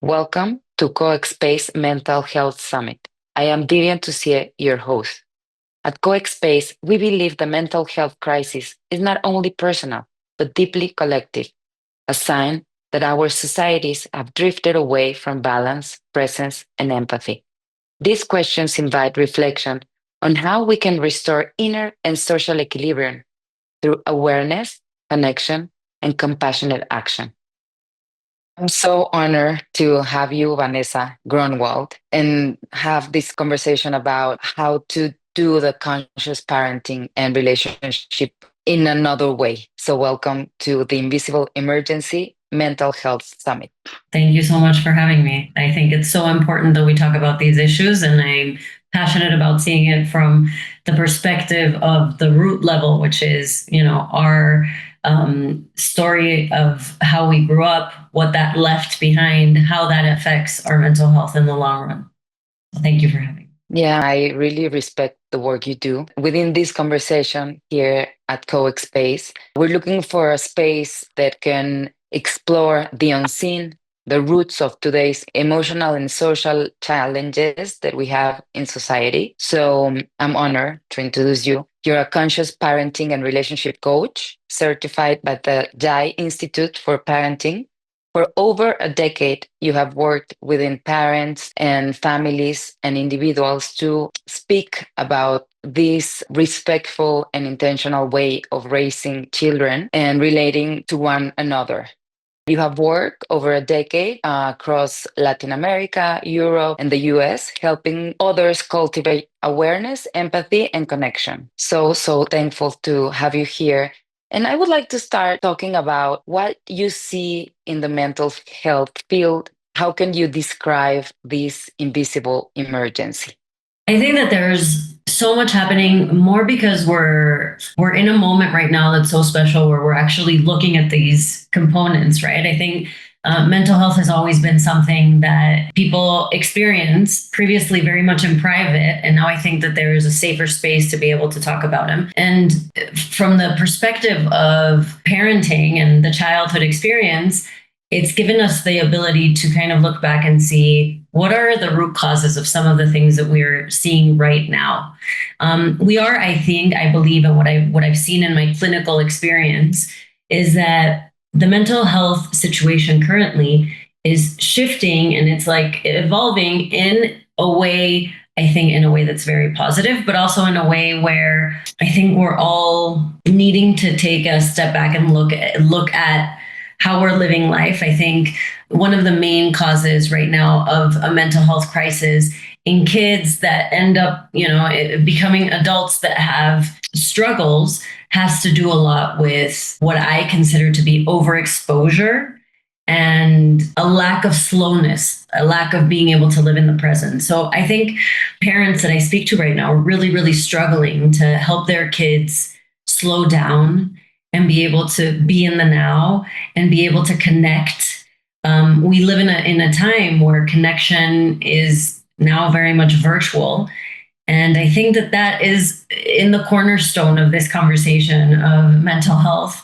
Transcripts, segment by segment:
Welcome to COEXSPACE Mental Health Summit. I am Vivian Toussieh, your host. At COEXSPACE, we believe the mental health crisis is not only personal, but deeply collective, a sign that our societies have drifted away from balance, presence, and empathy. These questions invite reflection on how we can restore inner and social equilibrium through awareness, connection, and compassionate action. I'm so honored to have you, Vanessa Grunwald, and have this conversation about how to do the conscious parenting and relationship in another way. So, welcome to the Invisible Emergency Mental Health Summit. Thank you so much for having me. I think it's so important that we talk about these issues, and I'm passionate about seeing it from the perspective of the root level, which is, our story of how we grew up, what that left behind, how that affects our mental health in the long run. So thank you for having me. Yeah, I really respect the work you do. Within this conversation here at CoExSpace, we're looking for a space that can explore the unseen, the roots of today's emotional and social challenges that we have in society. So I'm honored to introduce you. You're a conscious parenting and relationship coach certified by the Jai Institute for Parenting. For over a decade, you have worked within parents and families and individuals to speak about this respectful and intentional way of raising children and relating to one another. You have worked over a decade across Latin America, Europe, and the US, helping others cultivate awareness, empathy, and connection. So thankful to have you here. And I would like to start talking about what you see in the mental health field. How can you describe this invisible emergency? I think that there's so much happening more because we're in a moment right now that's so special where we're actually looking at these components, right? I think mental health has always been something that people experience previously very much in private, and now I think that there is a safer space to be able to talk about them. And from the perspective of parenting and the childhood experience, it's given us the ability to kind of look back and see what are the root causes of some of the things that we're seeing right now. We are, I believe, and what I've seen in my clinical experience is that the mental health situation currently is shifting, and it's like evolving in a way, I think, in a way that's very positive, but also in a way where I think we're all needing to take a step back and look at how we're living life. I think one of the main causes right now of a mental health crisis in kids that end up, becoming adults that have struggles has to do a lot with what I consider to be overexposure and a lack of slowness, a lack of being able to live in the present. So I think parents that I speak to right now are really, really struggling to help their kids slow down and be able to be in the now and be able to connect. We live in a time where connection is now very much virtual. And I think that that is in the cornerstone of this conversation of mental health,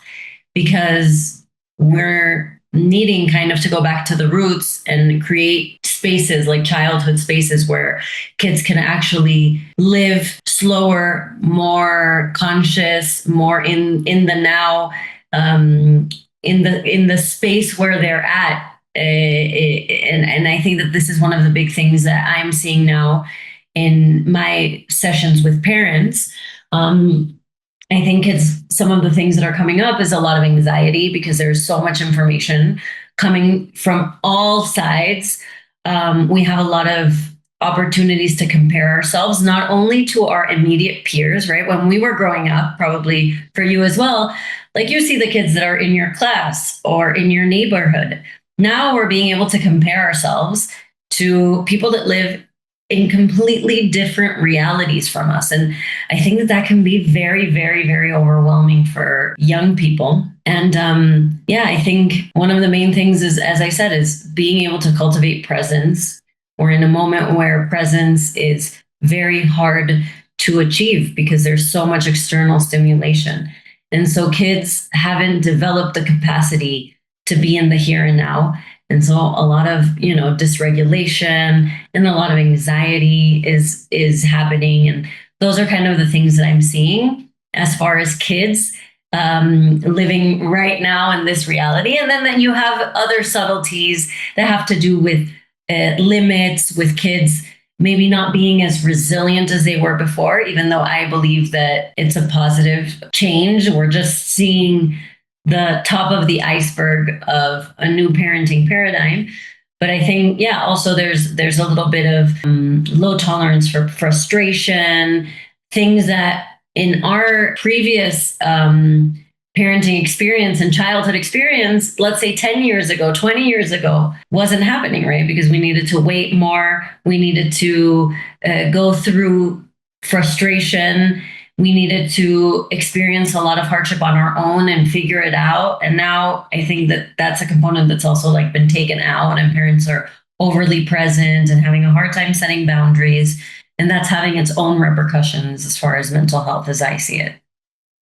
because we're needing kind of to go back to the roots and create spaces like childhood spaces where kids can actually live slower, more conscious, more in the now, in the space where they're at. And I think that this is one of the big things that I'm seeing now in my sessions with parents. I think it's some of the things that are coming up is a lot of anxiety because there's so much information coming from all sides. We have a lot of opportunities to compare ourselves, not only to our immediate peers, right? When we were growing up, probably for you as well, like you see the kids that are in your class or in your neighborhood. Now we're being able to compare ourselves to people that live in completely different realities from us. And I think that that can be very, very, very overwhelming for young people. And I think one of the main things is, as I said, is being able to cultivate presence. We're in a moment where presence is very hard to achieve because there's so much external stimulation. And so kids haven't developed the capacity to be in the here and now. And so a lot of, dysregulation and a lot of anxiety is happening. And those are kind of the things that I'm seeing as far as kids living right now in this reality. And then you have other subtleties that have to do with limits, with kids maybe not being as resilient as they were before, even though I believe that it's a positive change. We're just seeing the top of the iceberg of a new parenting paradigm. But I think, yeah, also there's a little bit of low tolerance for frustration, things that in our previous parenting experience and childhood experience, let's say 10 years ago, 20 years ago, wasn't happening, right? Because we needed to wait more. We needed to go through frustration. We needed to experience a lot of hardship on our own and figure it out. And now I think that that's a component that's also like been taken out, and parents are overly present and having a hard time setting boundaries. And that's having its own repercussions as far as mental health as I see it.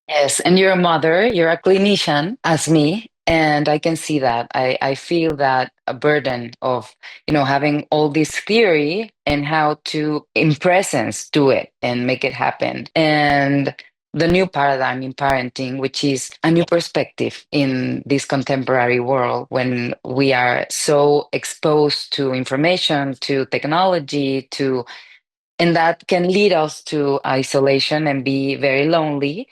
Yes, and you're a mother, you're a clinician as me, and I can see that. I feel that a burden of, having all this theory and how to, in presence, do it and make it happen. And the new paradigm in parenting, which is a new perspective in this contemporary world when we are so exposed to information, to technology, and that can lead us to isolation and be very lonely.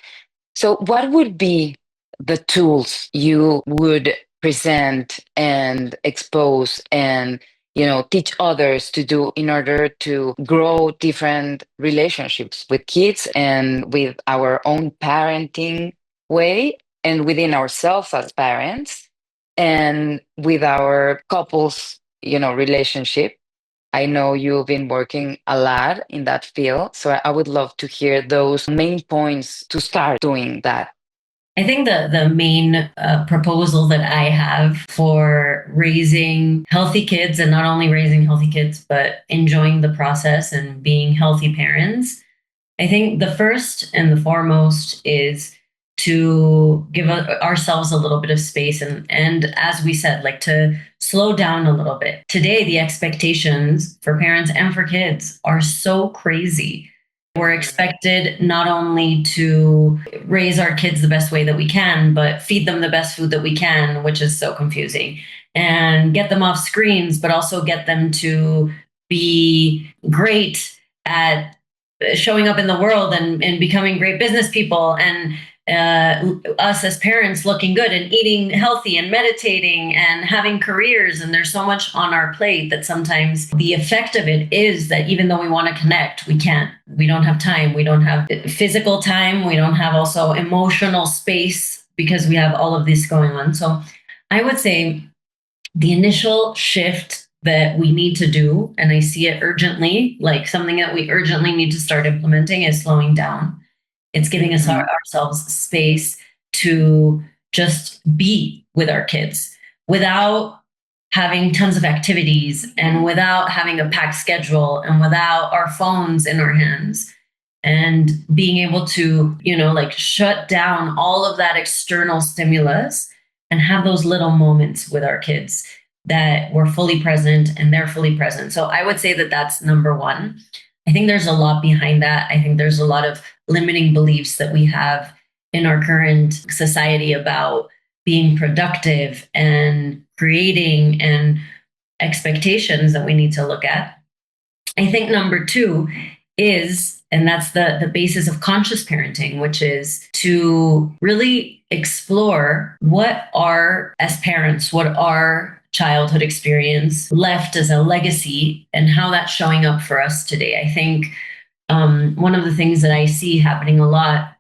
So, what would be the tools you would present and expose and, teach others to do in order to grow different relationships with kids and with our own parenting way and within ourselves as parents and with our couples, relationship? I know you've been working a lot in that field, so I would love to hear those main points to start doing that. I think the main proposal that I have for raising healthy kids, and not only raising healthy kids, but enjoying the process and being healthy parents, I think the first and the foremost is to give ourselves a little bit of space, and as we said, like to slow down a little bit. Today, the expectations for parents and for kids are so crazy. We're expected not only to raise our kids the best way that we can, but feed them the best food that we can, which is so confusing, and get them off screens, but also get them to be great at showing up in the world and becoming great business people, and us as parents looking good and eating healthy and meditating and having careers. And there's so much on our plate that sometimes the effect of it is that even though we want to connect, we can't. We don't have time. We don't have physical time. We don't have also emotional space because we have all of this going on. So I would say the initial shift that we need to do, and I see it urgently, like something that we urgently need to start implementing, is slowing down. It's giving us ourselves space to just be with our kids without having tons of activities and without having a packed schedule and without our phones in our hands, and being able to, like shut down all of that external stimulus and have those little moments with our kids that we're fully present and they're fully present. So I would say that that's number one. I think there's a lot behind that. I think there's a lot of limiting beliefs that we have in our current society about being productive and creating, and expectations that we need to look at. I think number two is, and that's the basis of conscious parenting, which is to really explore what are, as parents, what our childhood experience left as a legacy and how that's showing up for us today. I think one of the things that I see happening a lot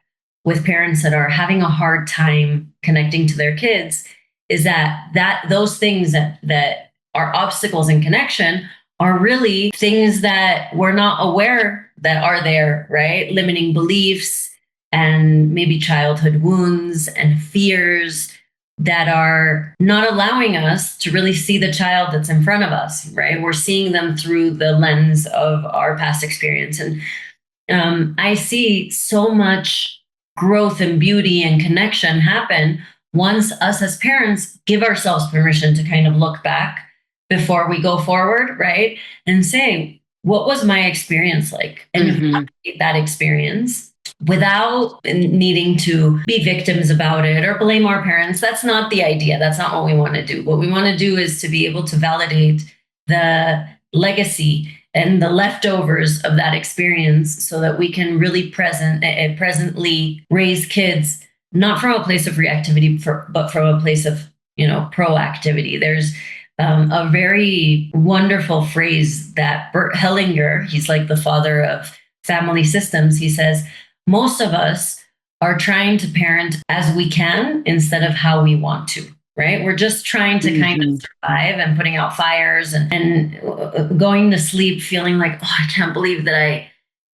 with parents that are having a hard time connecting to their kids is that those things that are obstacles in connection are really things that we're not aware that are there, right? Limiting beliefs and maybe childhood wounds and fears that are not allowing us to really see the child that's in front of us, right? We're seeing them through the lens of our past experience. And I see so much growth and beauty and connection happen once us as parents give ourselves permission to kind of look back before we go forward, right? And say, what was my experience like? And Mm-hmm. validate that experience without needing to be victims about it or blame our parents. That's not the idea. That's not what we want to do. What we want to do is to be able to validate the legacy and the leftovers of that experience so that we can really presently raise kids not from a place of reactivity but from a place of proactivity. There's a very wonderful phrase that Bert Hellinger, he's like the father of family systems, he says, most of us are trying to parent as we can instead of how we want to, right? We're just trying to kind of Mm-hmm. survive and putting out fires and going to sleep feeling like, oh, I can't believe that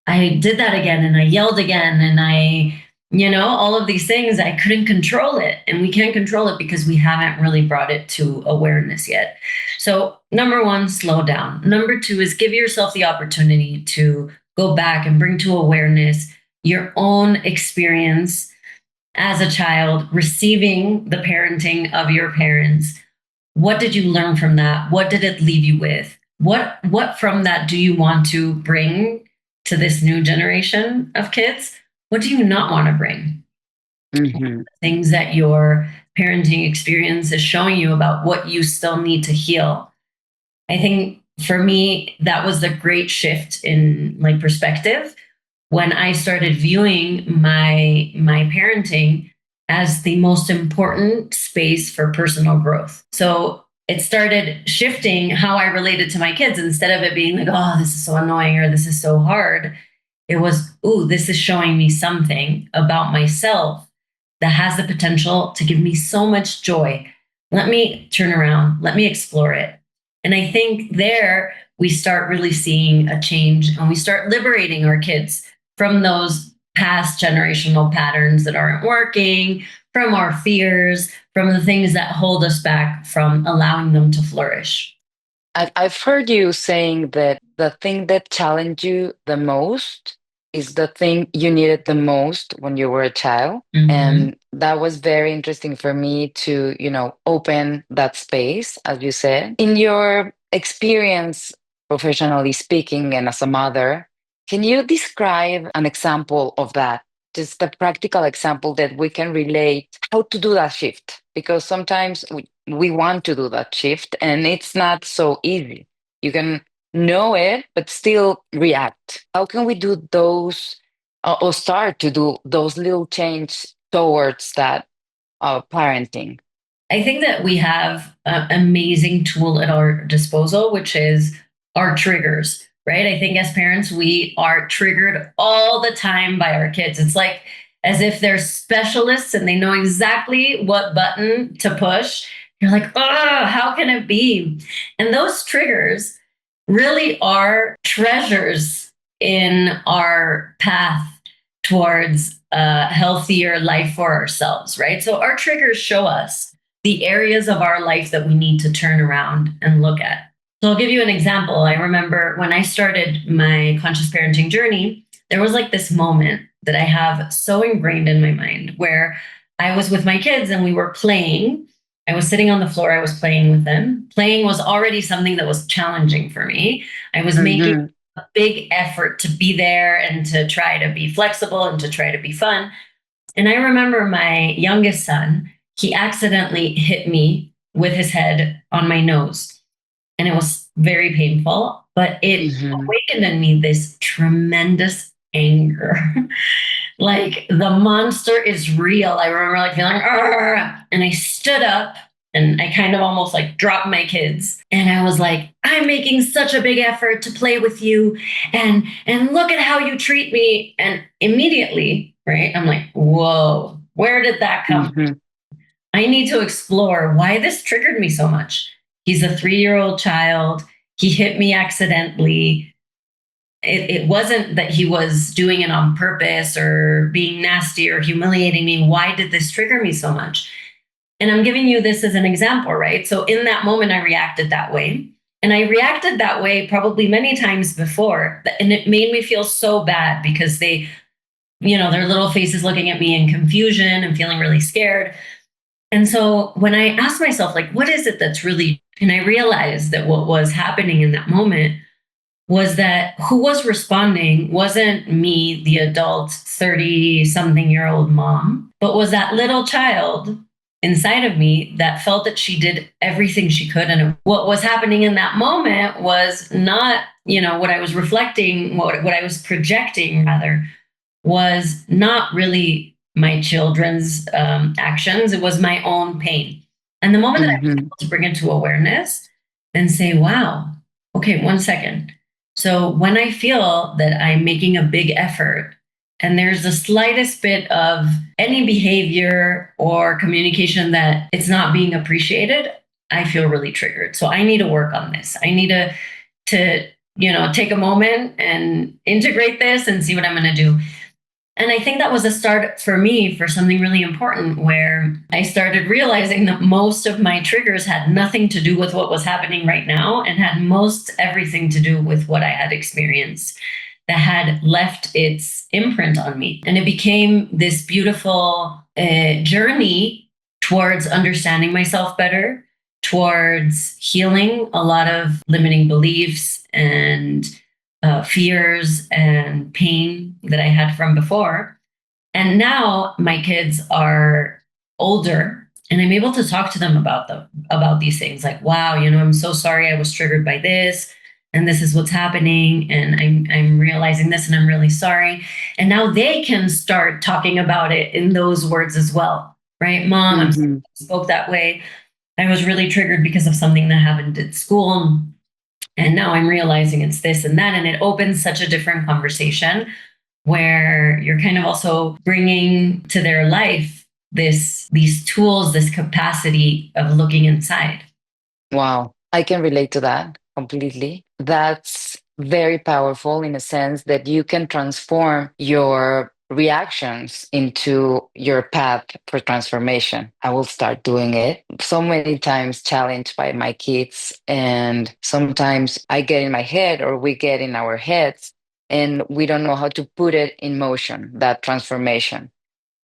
I did that again and I yelled again and all of these things. I couldn't control it. And we can't control it because we haven't really brought it to awareness yet. So, number one, slow down. Number two is give yourself the opportunity to go back and bring to awareness your own experience as a child receiving the parenting of your parents. What did you learn from that? What did it leave you with? What from that do you want to bring to this new generation of kids? What do you not want to bring? Mm-hmm. Things that your parenting experience is showing you about what you still need to heal. I think for me, that was the great shift in like perspective when I started viewing my parenting as the most important space for personal growth. So it started shifting how I related to my kids. Instead of it being like, oh, this is so annoying or this is so hard, it was, ooh, this is showing me something about myself that has the potential to give me so much joy. Let me turn around, let me explore it. And I think there we start really seeing a change and we start liberating our kids from those past generational patterns that aren't working, from our fears, from the things that hold us back from allowing them to flourish. I've heard you saying that the thing that challenged you the most is the thing you needed the most when you were a child. Mm-hmm. And that was very interesting for me to, open that space, as you said. In your experience, professionally speaking, and as a mother, can you describe an example of that? Just a practical example that we can relate how to do that shift. Because sometimes we want to do that shift and it's not so easy. You can know it, but still react. How can we do those or start to do those little change towards that parenting? I think that we have an amazing tool at our disposal, which is our triggers, right? I think as parents, we are triggered all the time by our kids. It's like as if they're specialists and they know exactly what button to push. You're like, oh, how can it be? And those triggers really are treasures in our path towards a healthier life for ourselves, right? So our triggers show us the areas of our life that we need to turn around and look at. So I'll give you an example. I remember when I started my conscious parenting journey, there was like this moment that I have so ingrained in my mind where I was with my kids and we were playing. I was sitting on the floor, I was playing with them. Playing was already something that was challenging for me. I was making Mm-hmm. a big effort to be there and to try to be flexible and to try to be fun. And I remember my youngest son, he accidentally hit me with his head on my nose. And it was very painful, but it Mm-hmm. awakened in me this tremendous anger. Like the monster is real. I remember like feeling, "Argh!" And I stood up and I kind of almost like dropped my kids. And I was like, I'm making such a big effort to play with you. And look at how you treat me. And immediately, right, I'm like, whoa, where did that come from? Mm-hmm. I need to explore why this triggered me so much. He's a 3-year-old child. He hit me accidentally. It wasn't that he was doing it on purpose or being nasty or humiliating me. Why did this trigger me so much? And I'm giving you this as an example, right? So in that moment, I reacted that way. And I reacted that way probably many times before. And it made me feel so bad because their little faces looking at me in confusion and feeling really scared. And so when I asked myself, like, what is it that's really, and I realized that what was happening in that moment was that who was responding wasn't me, the adult 30 something year old mom, but was that little child inside of me that felt that she did everything she could. And what was happening in that moment was not, what I was reflecting, what I was projecting rather, was not really my children's actions. It was my own pain. And the moment that I was Mm-hmm. able to bring it to awareness and say, wow, okay, 1 second. So when I feel that I'm making a big effort and there's the slightest bit of any behavior or communication that it's not being appreciated, I feel really triggered. So I need to work on this. I need to take a moment and integrate this and see what I'm going to do. And I think that was a start for me for something really important where I started realizing that most of my triggers had nothing to do with what was happening right now and had most everything to do with what I had experienced that had left its imprint on me. And it became this beautiful journey towards understanding myself better, towards healing a lot of limiting beliefs and fears and pain that I had from before. And now my kids are older and I'm able to talk to them about these things like, wow, I'm so sorry I was triggered by this and this is what's happening and I'm realizing this and I'm really sorry. And now they can start talking about it in those words as well. Right? Mom, I'm sorry Mm-hmm. I spoke that way. I was really triggered because of something that happened at school. And now I'm realizing it's this and that. And it opens such a different conversation where you're kind of also bringing to their life these tools, this capacity of looking inside. Wow, I can relate to that completely. That's very powerful in a sense that you can transform your reactions into your path for transformation. I will start doing it. So many times challenged by my kids, and sometimes I get in my head or we get in our heads and we don't know how to put it in motion, that transformation.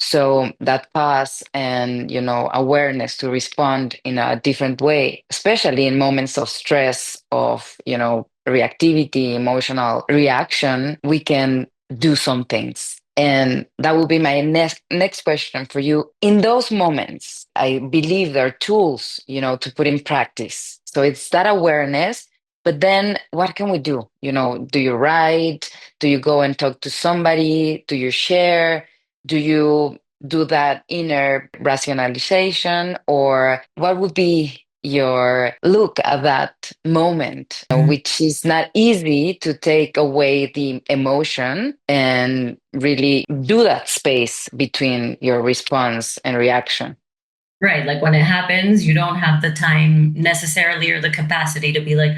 So that pause and, awareness to respond in a different way, especially in moments of stress, of, reactivity, emotional reaction, we can do some things. And that will be my next question for you. In those moments, I believe there are tools, to put in practice. So it's that awareness. But then what can we do? Do you write? Do you go and talk to somebody? Do you share? Do you do that inner rationalization, or what would be your look at that moment, which is not easy to take away the emotion and really do that space between your response and reaction? Right. Like when it happens, you don't have the time necessarily or the capacity to be like,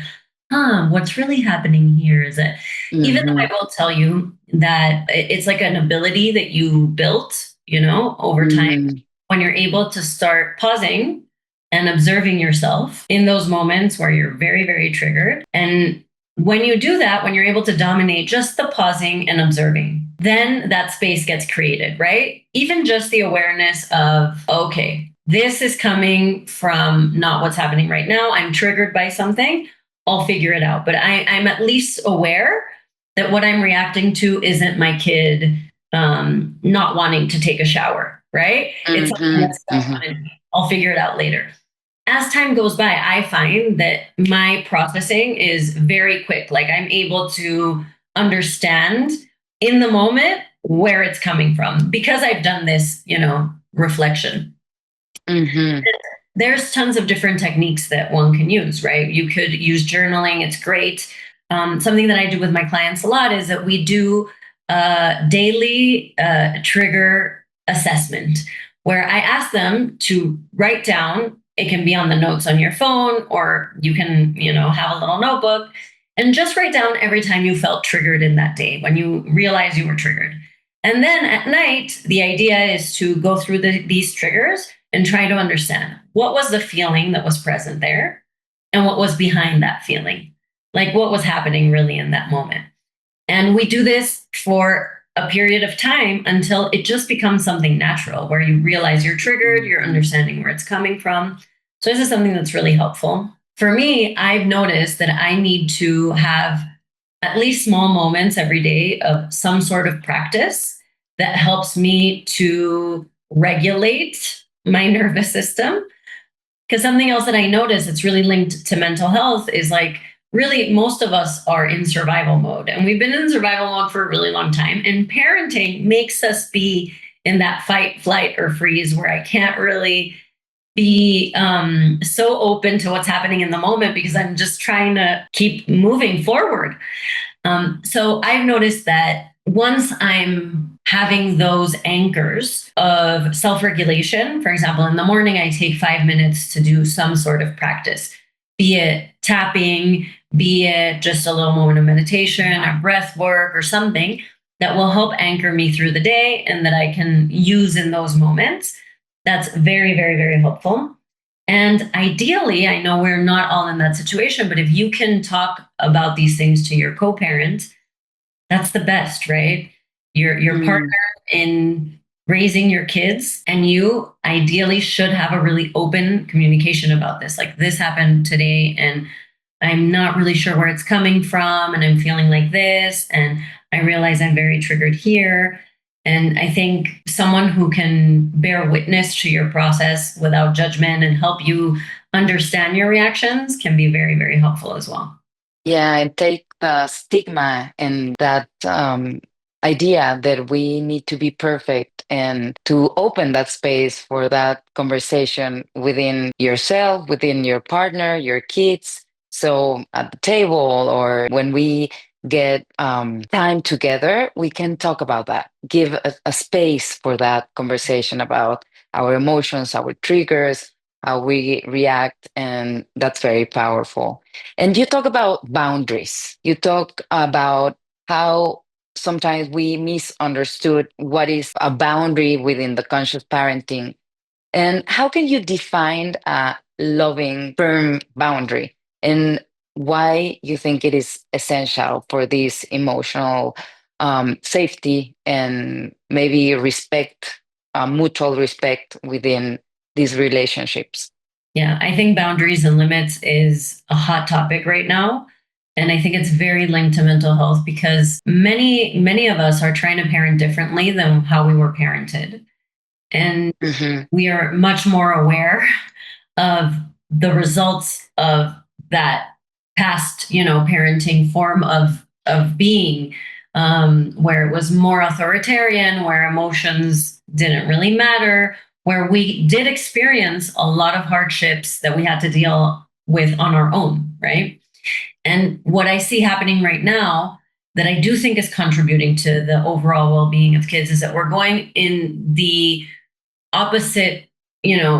what's really happening here is that even though Mm-hmm. I will tell you that it's like an ability that you built, over time, Mm-hmm. when you're able to start pausing and observing yourself in those moments where you're very, very triggered. And when you do that, when you're able to dominate just the pausing and observing, then that space gets created, right? Even just the awareness of, okay, this is coming from not what's happening right now. I'm triggered by something. I'll figure it out. But I'm at least aware that what I'm reacting to isn't my kid not wanting to take a shower, right? It's something Mm-hmm. that's going on in me. I'll figure it out later. As time goes by, I find that my processing is very quick. Like I'm able to understand in the moment where it's coming from because I've done this, reflection. Mm-hmm. There's tons of different techniques that one can use, right? You could use journaling, it's great. Something that I do with my clients a lot is that we do a daily trigger assessment where I ask them to write down. It can be on the notes on your phone, or you can, have a little notebook and just write down every time you felt triggered in that day when you realize you were triggered. And then at night, the idea is to go through these triggers and try to understand what was the feeling that was present there and what was behind that feeling. Like what was happening really in that moment. And we do this for a period of time until it just becomes something natural where you realize you're triggered, you're understanding where it's coming from. So this is something that's really helpful. For me, I've noticed that I need to have at least small moments every day of some sort of practice that helps me to regulate my nervous system. Because something else that I notice that's really linked to mental health is like, really, most of us are in survival mode, and we've been in survival mode for a really long time. And parenting makes us be in that fight, flight, or freeze where I can't really be so open to what's happening in the moment because I'm just trying to keep moving forward. So I've noticed that once I'm having those anchors of self regulation, for example, in the morning, I take 5 minutes to do some sort of practice, be it tapping, be it just a little moment of meditation or breath work or something that will help anchor me through the day and that I can use in those moments. That's very, very, very helpful. And ideally, I know we're not all in that situation, but if you can talk about these things to your co-parent, that's the best, right? Your partner in raising your kids and you ideally should have a really open communication about this. Like, this happened today and I'm not really sure where it's coming from and I'm feeling like this and I realize I'm very triggered here. And I think someone who can bear witness to your process without judgment and help you understand your reactions can be very, very helpful as well. Yeah, and take the stigma and that idea that we need to be perfect and to open that space for that conversation within yourself, within your partner, your kids. So at the table or when we get time together, we can talk about that, give a space for that conversation about our emotions, our triggers, how we react. And that's very powerful. And you talk about boundaries. You talk about how sometimes we misunderstood what is a boundary within the conscious parenting. And how can you define a loving, firm boundary? And why you think it is essential for this emotional safety and maybe respect, mutual respect within these relationships? Yeah, I think boundaries and limits is a hot topic right now. And I think it's very linked to mental health because many of us are trying to parent differently than how we were parented. And Hmm. we are much more aware of the results of that past, parenting form of being, where it was more authoritarian, where emotions didn't really matter, where we did experience a lot of hardships that we had to deal with on our own, right? And what I see happening right now that I do think is contributing to the overall well-being of kids is that we're going in the opposite,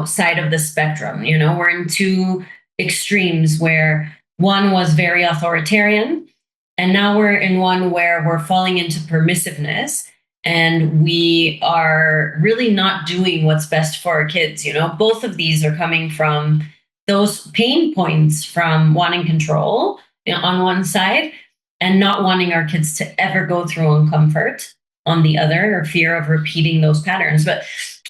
side of the spectrum. We're in two extremes where one was very authoritarian and now we're in one where we're falling into permissiveness and we are really not doing what's best for our kids. Both of these are coming from those pain points from wanting control, on one side and not wanting our kids to ever go through uncomfort on the other, or fear of repeating those patterns. But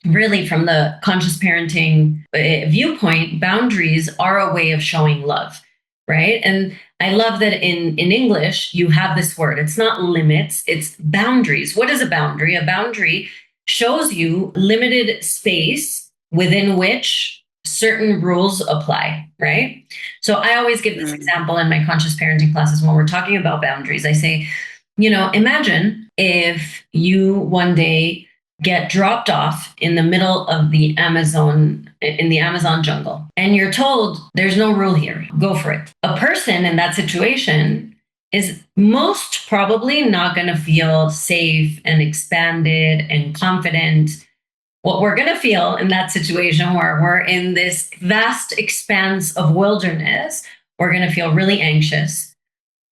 really, from the conscious parenting viewpoint, boundaries are a way of showing love, right? And I love that in English, you have this word. It's not limits, it's boundaries. What is a boundary? A boundary shows you limited space within which certain rules apply, right? So I always give this example in my conscious parenting classes when we're talking about boundaries. I say, imagine if you one day get dropped off in the middle of the Amazon jungle and you're told there's no rule here, go for it. A person in that situation is most probably not going to feel safe and expanded and confident. What we're going to feel in that situation where we're in this vast expanse of wilderness, we're going to feel really anxious.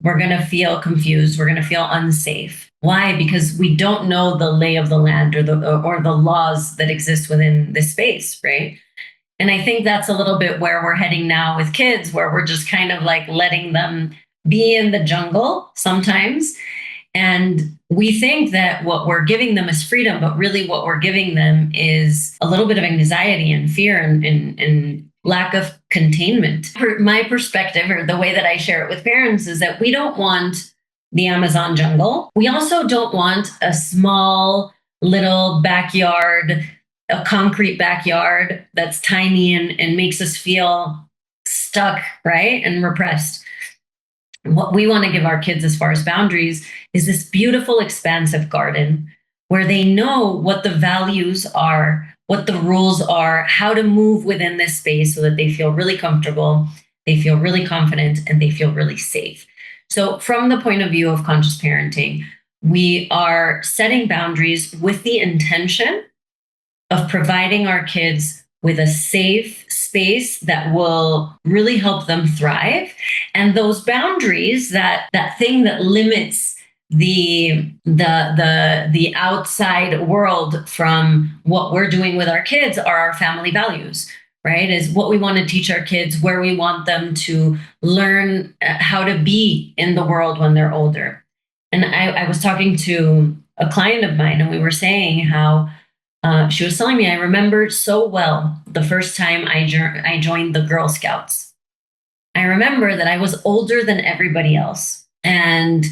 We're going to feel confused. We're going to feel unsafe. Why? Because we don't know the lay of the land or the laws that exist within this space, right? And I think that's a little bit where we're heading now with kids, where we're just kind of like letting them be in the jungle sometimes And we think that what we're giving them is freedom, but really what we're giving them is a little bit of anxiety and fear and lack of containment. My perspective, or the way that I share it with parents, is that we don't want the Amazon jungle. We also don't want a small little backyard, a concrete backyard that's tiny and makes us feel stuck, right? And repressed. What we want to give our kids as far as boundaries is this beautiful, expansive garden where they know what the values are, what the rules are, how to move within this space so that they feel really comfortable, they feel really confident, and they feel really safe. So, from the point of view of conscious parenting, we are setting boundaries with the intention of providing our kids with a safe space that will really help them thrive. And those boundaries, that thing that limits the outside world from what we're doing with our kids, are our family values, right? Is what we want to teach our kids, where we want them to learn how to be in the world when they're older. And I was talking to a client of mine, and we were saying how she was telling me, I remember so well the first time I joined the Girl Scouts. I remember that I was older than everybody else. And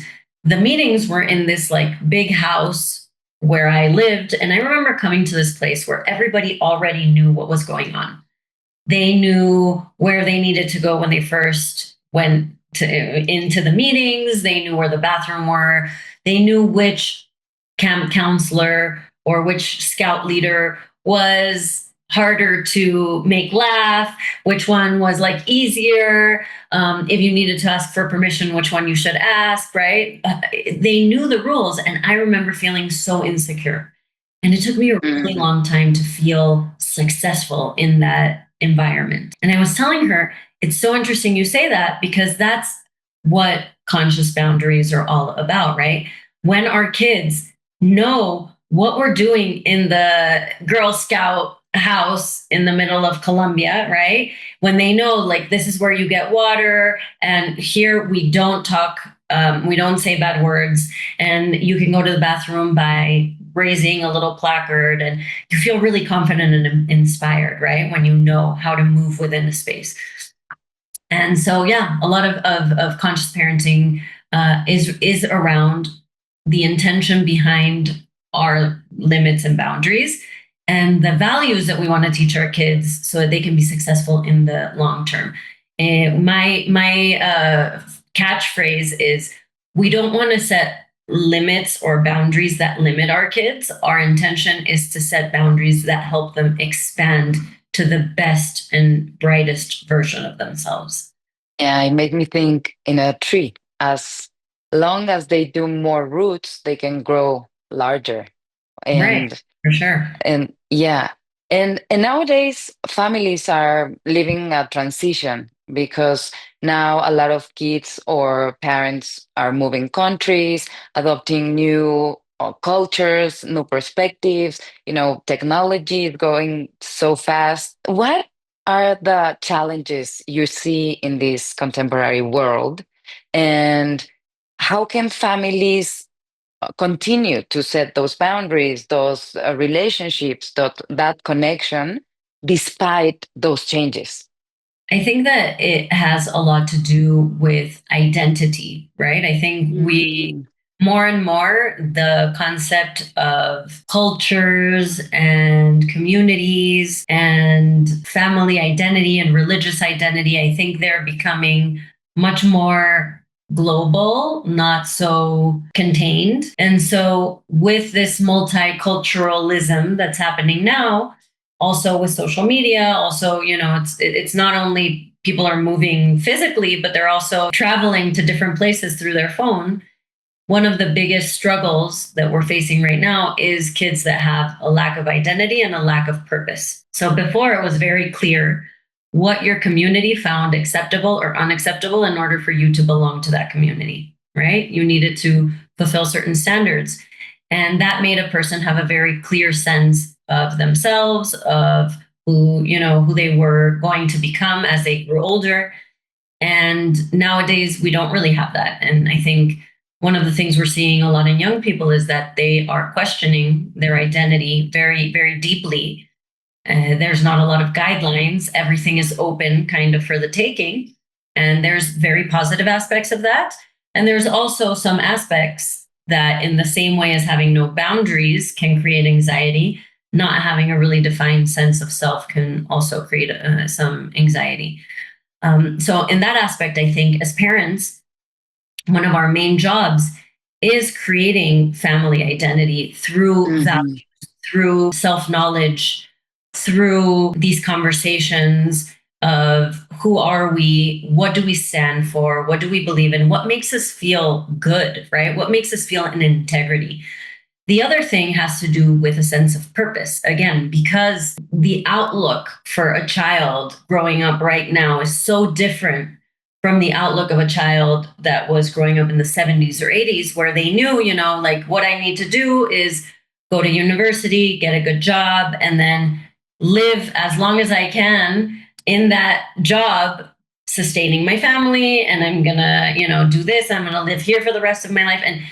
the meetings were in this like big house where I lived. And I remember coming to this place where everybody already knew what was going on. They knew where they needed to go when they first went into the meetings. They knew where the bathroom were. They knew which camp counselor or which scout leader was harder to make laugh, which one was like easier. If you needed to ask for permission, which one you should ask, right? They knew the rules. And I remember feeling so insecure. And it took me a really long time to feel successful in that environment. And I was telling her, it's so interesting you say that, because that's what conscious boundaries are all about, right? When our kids know what we're doing in the Girl Scout house in the middle of Colombia, right? When they know, like, this is where you get water, and here we don't talk, we don't say bad words, and you can go to the bathroom by raising a little placard, and you feel really confident and inspired, right? When you know how to move within a space. And so, yeah, a lot of conscious parenting is around the intention behind our limits and boundaries and the values that we want to teach our kids so that they can be successful in the long term. And my catchphrase is, we don't want to set limits or boundaries that limit our kids. Our intention is to set boundaries that help them expand to the best and brightest version of themselves. Yeah, it made me think in a tree. As long as they do more roots, they can grow larger. Right, And for sure. yeah, and nowadays families are living a transition because now a lot of kids or parents are moving countries, adopting new cultures, new perspectives. Technology is going so fast. What are the challenges you see in this contemporary world, and how can families continue to set those boundaries, those relationships, that connection, despite those changes? I think that it has a lot to do with identity, right? I think we Mm. more and more, the concept of cultures and communities and family identity and religious identity, I think they're becoming much more global, not so contained. And so, with this multiculturalism that's happening now, also with social media, also, it's not only people are moving physically, but they're also traveling to different places through their phone. One of the biggest struggles that we're facing right now is kids that have a lack of identity and a lack of purpose. So before, it was very clear what your community found acceptable or unacceptable in order for you to belong to that community, right? You needed to fulfill certain standards. And that made a person have a very clear sense of themselves, of who they were going to become as they grew older. And nowadays, we don't really have that. And I think one of the things we're seeing a lot in young people is that they are questioning their identity very, very deeply. There's not a lot of guidelines. Everything is open kind of for the taking. And there's very positive aspects of that. And there's also some aspects that, in the same way as having no boundaries can create anxiety, not having a really defined sense of self can also create some anxiety. So, in that aspect, I think as parents, one of our main jobs is creating family identity through values, through self knowledge, through these conversations of who are we, what do we stand for, what do we believe in, what makes us feel good, right? What makes us feel in integrity. The other thing has to do with a sense of purpose. Again, because the outlook for a child growing up right now is so different from the outlook of a child that was growing up in the 70s or 80s, where they knew, like, what I need to do is go to university, get a good job, and then live as long as I can in that job, sustaining my family. And I'm going to, do this. I'm going to live here for the rest of my life. And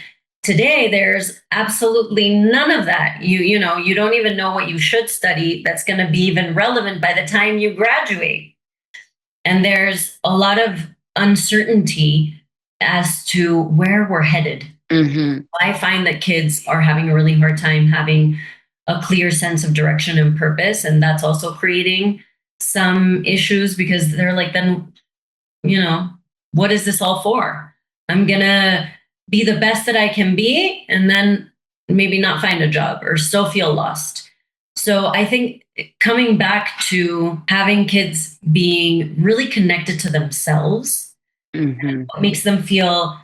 today, there's absolutely none of that. You don't even know what you should study that's going to be even relevant by the time you graduate. And there's a lot of uncertainty as to where we're headed. I find that kids are having a really hard time having a clear sense of direction and purpose. And that's also creating some issues, because they're like, then, what is this all for? I'm going to be the best that I can be, and then maybe not find a job or still feel lost. So I think coming back to having kids being really connected to themselves, what makes them feel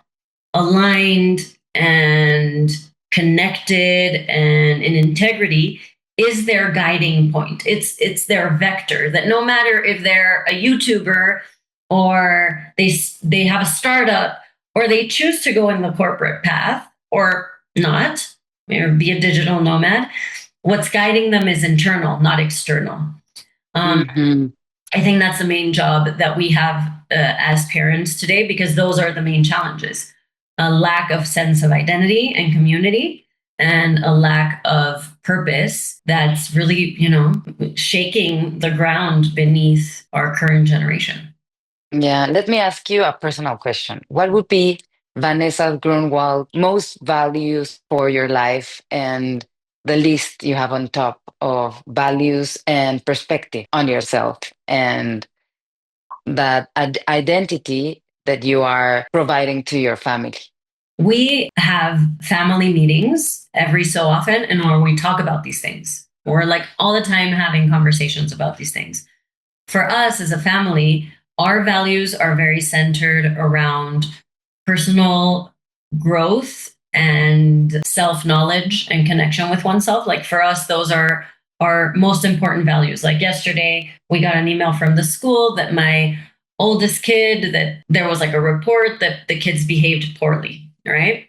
aligned and connected and in integrity, is their guiding point. It's their vector, that no matter if they're a YouTuber or they have a startup, or they choose to go in the corporate path or not, or be a digital nomad, what's guiding them is internal, not external. I think that's the main job that we have as parents today, because those are the main challenges: a lack of sense of identity and community, and a lack of purpose that's really, shaking the ground beneath our current generation. Yeah, let me ask you a personal question. What would be Vanessa Grunwald most values for your life, and the list you have on top of values and perspective on yourself, and that identity that you are providing to your family? We have family meetings every so often, and where we talk about these things. We're like all the time having conversations about these things. For us as a family, our values are very centered around personal growth and self-knowledge and connection with oneself. Like, for us, those are our most important values. Like, yesterday, we got an email from the school that my oldest kid, that there was like a report that the kids behaved poorly, right?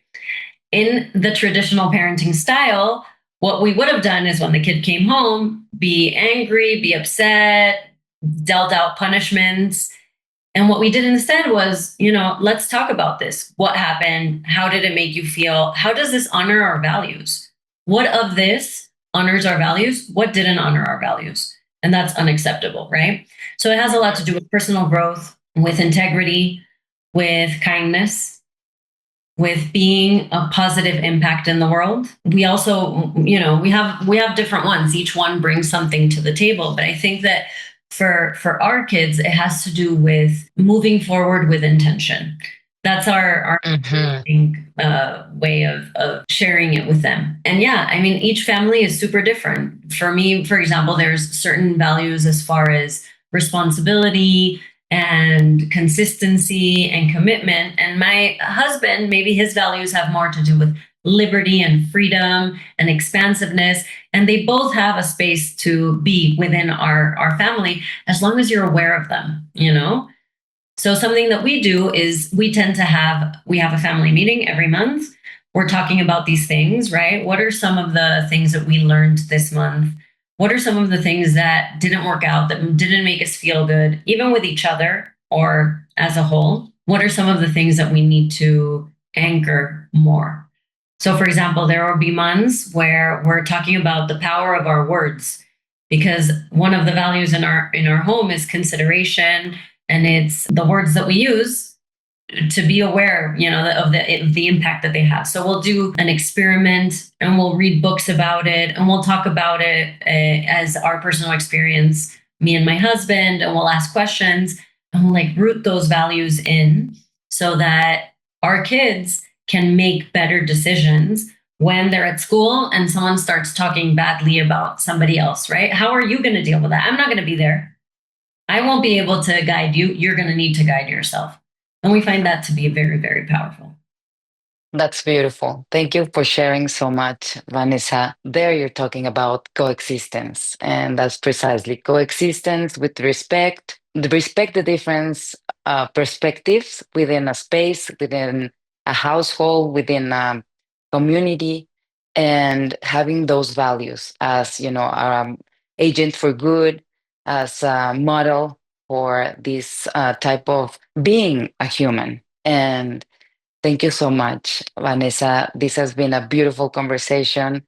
In the traditional parenting style, what we would have done is, when the kid came home, be angry, be upset, dealt out punishments. And what we did instead was, let's talk about this. What happened? How did it make you feel? How does this honor our values? What of this honors our values? What didn't honor our values? And that's unacceptable, right? So it has a lot to do with personal growth, with integrity, with kindness, with being a positive impact in the world. We also, we have different ones. Each one brings something to the table. But I think that for our kids, it has to do with moving forward with intention. That's our way of sharing it with them. And yeah, I mean, each family is super different. For me, for example, there's certain values as far as responsibility and consistency and commitment. And my husband, maybe his values have more to do with liberty and freedom and expansiveness. And they both have a space to be within our family, as long as you're aware of them, So something that we do is we have a family meeting every month. We're talking about these things, right? What are some of the things that we learned this month? What are some of the things that didn't work out, that didn't make us feel good, even with each other or as a whole? What are some of the things that we need to anchor more. So, for example, there will be months where we're talking about the power of our words, because one of the values in our home is consideration, and it's the words that we use to be aware, of the impact that they have. So we'll do an experiment and we'll read books about it and we'll talk about it as our personal experience, me and my husband, and we'll ask questions and we'll like root those values in so that our kids can make better decisions when they're at school and someone starts talking badly about somebody else, right? How are you going to deal with that? I'm not going to be there. I won't be able to guide you. You're going to need to guide yourself. And we find that to be very, very powerful. That's beautiful. Thank you for sharing so much, Vanessa. There you're talking about coexistence, and that's precisely coexistence with respect, respect the different perspectives within a space, within a household, within a community, and having those values as, agent for good, as a model for this type of being a human. And thank you so much, Vanessa. This has been a beautiful conversation.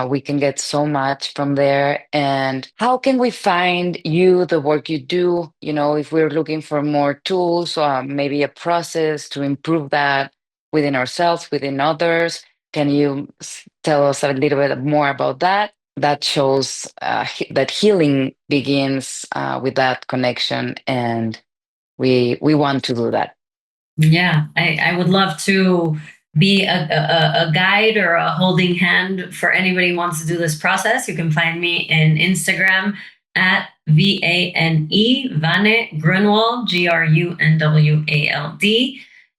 We can get so much from there. And how can we find you, the work you do? If we're looking for more tools or maybe a process to improve that within ourselves, within others, can you tell us a little bit more about that? That shows that healing begins with that connection, and we want to do that. Yeah, I would love to be a guide or a holding hand for anybody who wants to do this process. You can find me in Instagram at Vane Grunwald, Grunwald.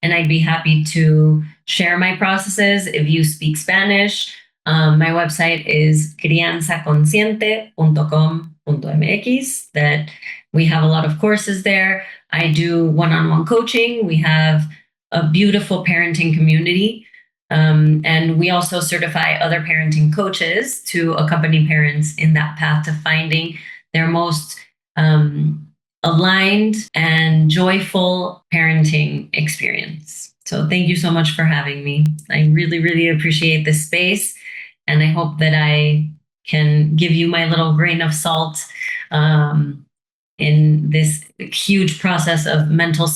And I'd be happy to share my processes if you speak Spanish. My website is crianzaconsciente.com.mx, that we have a lot of courses there. I do one-on-one coaching. We have a beautiful parenting community. And we also certify other parenting coaches to accompany parents in that path to finding their most aligned and joyful parenting experience. So thank you so much for having me. I really, really appreciate this space. And I hope that I can give you my little grain of salt in this huge process of mental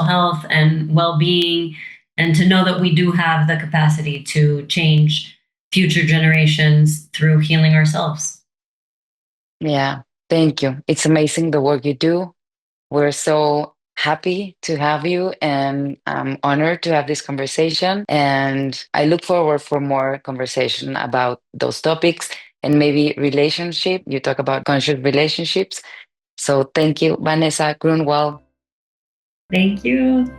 health and well-being, and to know that we do have the capacity to change future generations through healing ourselves. Yeah, thank you. It's amazing the work you do. We're so happy to have you, and I'm honored to have this conversation. And I look forward for more conversation about those topics and maybe relationship. You talk about conscious relationships. So thank you, Vanessa Grunwald. Thank you.